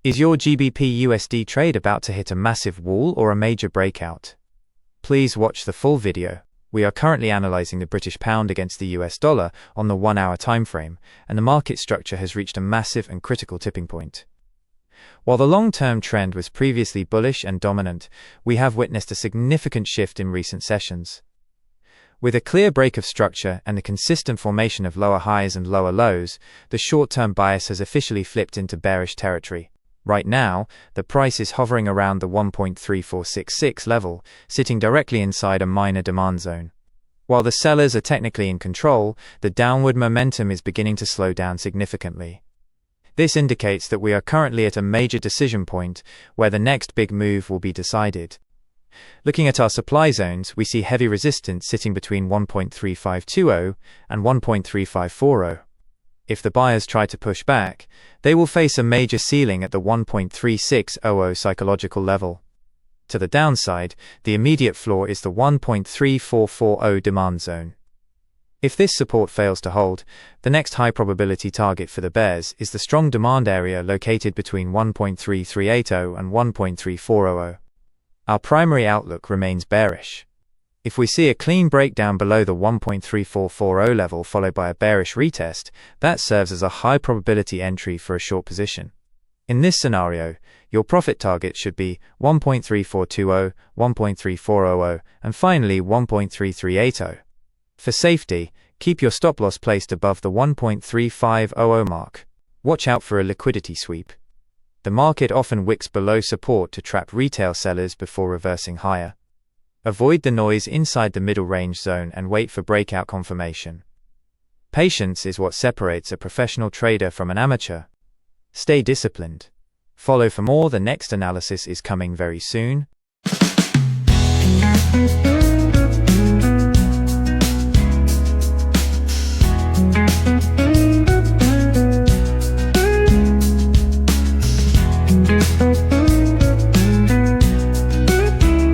Is your GBPUSD trade about to hit a massive wall or a major breakout? Please watch the full video. We are currently analyzing the British pound against the US dollar on the 1-hour time frame, and the market structure has reached a massive and critical tipping point. While the long-term trend was previously bullish and dominant, we have witnessed a significant shift in recent sessions. With a clear break of structure and the consistent formation of lower highs and lower lows, the short-term bias has officially flipped into bearish territory. Right now, the price is hovering around the 1.3466 level, sitting directly inside a minor demand zone. While the sellers are technically in control, the downward momentum is beginning to slow down significantly. This indicates that we are currently at a major decision point where the next big move will be decided. Looking at our supply zones, we see heavy resistance sitting between 1.3520 and 1.3540. If the buyers try to push back, they will face a major ceiling at the 1.3600 psychological level. To the downside, the immediate floor is the 1.3440 demand zone. If this support fails to hold, the next high probability target for the bears is the strong demand area located between 1.3380 and 1.3400. Our primary outlook remains bearish. If we see a clean breakdown below the 1.3440 level followed by a bearish retest, that serves as a high probability entry for a short position. In this scenario, your profit target should be 1.3420, 1.3400, and finally 1.3380. For safety, keep your stop loss placed above the 1.3500 mark. Watch out for a liquidity sweep. The market often wicks below support to trap retail sellers before reversing higher. Avoid the noise inside the middle range zone and wait for breakout confirmation. Patience is what separates a professional trader from an amateur. Stay disciplined. Follow for more. The next analysis is coming very soon.